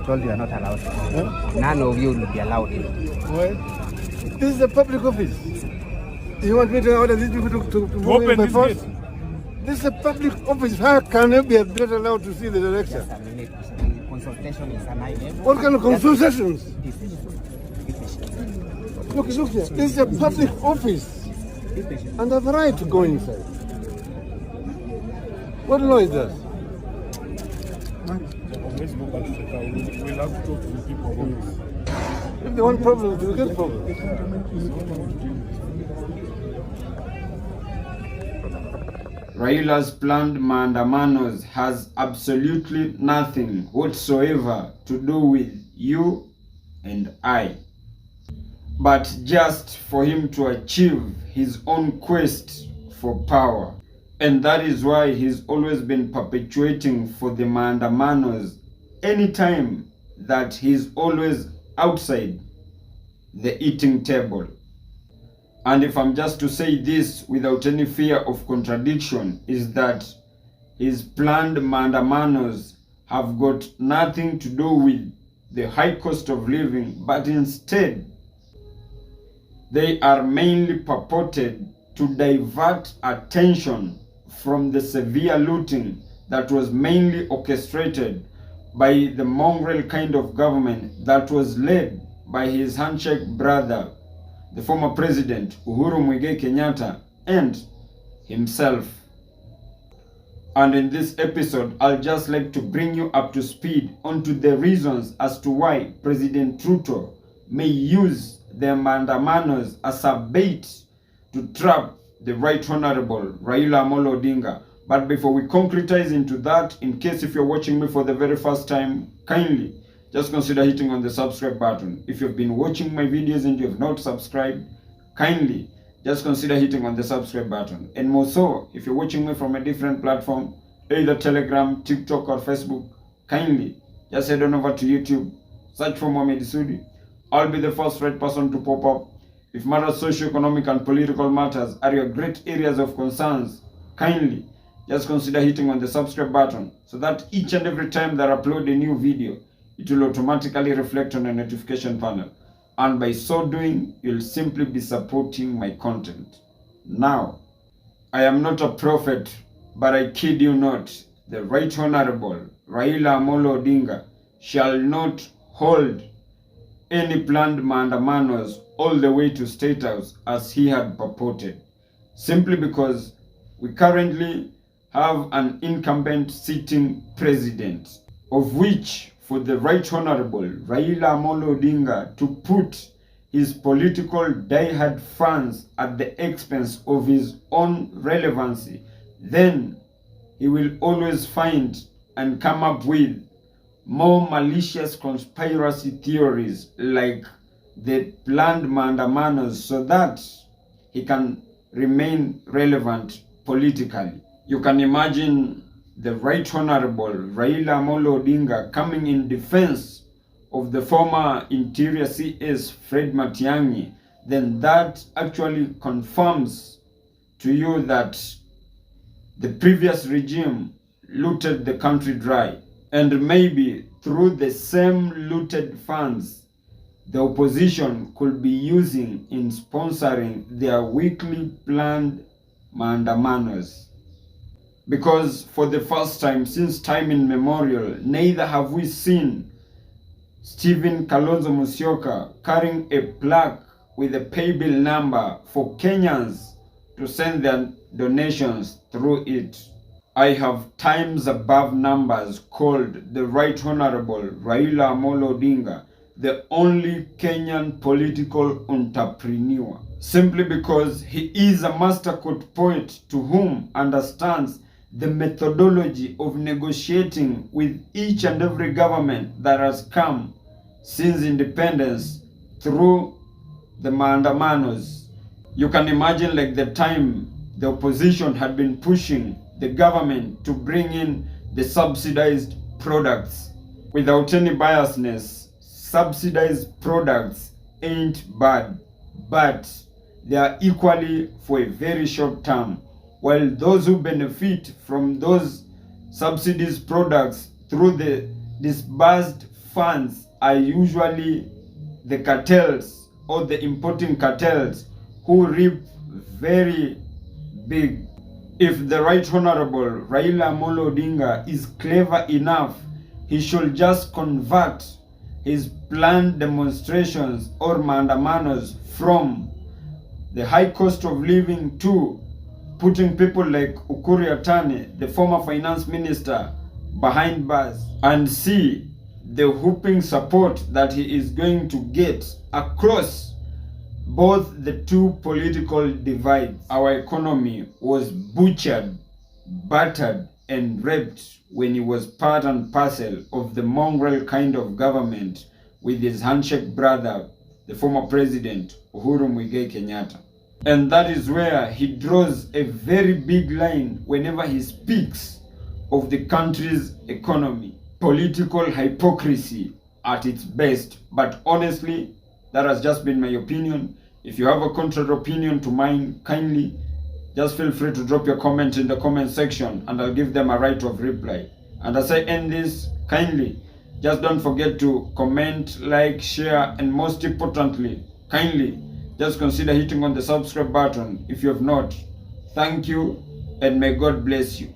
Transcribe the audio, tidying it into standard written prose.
told you are not allowed. Huh? None of you will be allowed. Why? This is a public office. You want me to order these people to move in by force? This is a public office. How can you be not allowed to see the director? Just a minute. The consultation is an item. What kind of consultations? Be patient. Look here. This is a public office. Be patient. And I have a right to go inside. What law is that? Let's go back to the car. We'll have to talk to the people about this. If they want problems, we'll get problems. Raila's planned Maandamanos has absolutely nothing whatsoever to do with you and I, but just for him to achieve his own quest for power. And that is why he's always been perpetuating for the Maandamanos anytime that he's always outside the eating table. And if I'm just to say this without any fear of contradiction, is that his planned Maandamanos have got nothing to do with the high cost of living, but instead they are mainly purported to divert attention from the severe looting that was mainly orchestrated by the mongrel kind of government that was led by his handshake brother, the former president Uhuru Muigai Kenyatta, and himself. And in this episode, I'll just like to bring you up to speed onto the reasons as to why President Ruto may use the Maandamanos as a bait to trap the Right Honorable Raila Amolo Odinga. But before we concretize into that, in case if you're watching me for the very first time, kindly just consider hitting on the subscribe button. If you've been watching my videos and you have not subscribed, kindly just consider hitting on the subscribe button. And more so, if you're watching me from a different platform, either Telegram, TikTok or Facebook, kindly just head on over to YouTube, search for Mohamed Sudi. I'll be the first right person to pop up. If matters socio-economic and political matters are your great areas of concerns, kindly just consider hitting on the subscribe button so that each and every time that I upload a new video, it will automatically reflect on a notification panel. And by so doing, you'll simply be supporting my content. Now, I am not a prophet, but I kid you not, the Right Honorable Raila Amolo Odinga shall not hold any planned Maandamanos all the way to State House as he had purported, simply because we currently have an incumbent sitting president, of which for the Right Honorable Raila Amolo Odinga to put his political diehard fans at the expense of his own relevancy, then he will always find and come up with more malicious conspiracy theories like the planned Maandamanos so that he can remain relevant politically. You can imagine the Right Honorable Raila Amolo Odinga coming in defense of the former Interior CS Fred Matiang'i, then that actually confirms to you that the previous regime looted the country dry. And maybe through the same looted funds, the opposition could be using in sponsoring their weekly planned Maandamanos. Because for the first time since time immemorial, neither have we seen Stephen Kalonzo Musyoka carrying a plaque with a pay bill number for Kenyans to send their donations through it. I have times above numbers called the Right Honorable Raila Amolo Odinga the only Kenyan political entrepreneur, simply because he is a master court poet to whom understands the methodology of negotiating with each and every government that has come since independence through the Maandamanos. You can imagine like the time the opposition had been pushing the government to bring in the subsidized products. Without any biasness, subsidized products ain't bad, but they are equally for a very short term, while those who benefit from those subsidized products through the disbursed funds are usually the cartels or the importing cartels who reap very big. If the Right Honorable Raila Amolo Odinga is clever enough, he should just convert his planned demonstrations or maandamanos from the high cost of living to putting people like Ukur Yatani, the former finance minister, behind bars, and see the whooping support that he is going to get across both the two political divides. Our economy was butchered, battered, and raped when he was part and parcel of the mongrel kind of government with his handshake brother, the former president Uhuru Muigai Kenyatta. And that is where he draws a very big line whenever he speaks of the country's economy. Political hypocrisy at its best. But honestly, that has just been my opinion. If you have a contrary opinion to mine, kindly just feel free to drop your comment in the comment section and I'll give them a right of reply. And as I end this, kindly just don't forget to comment, like, share, and most importantly, kindly just consider hitting on the subscribe button if you have not. Thank you, and may God bless you.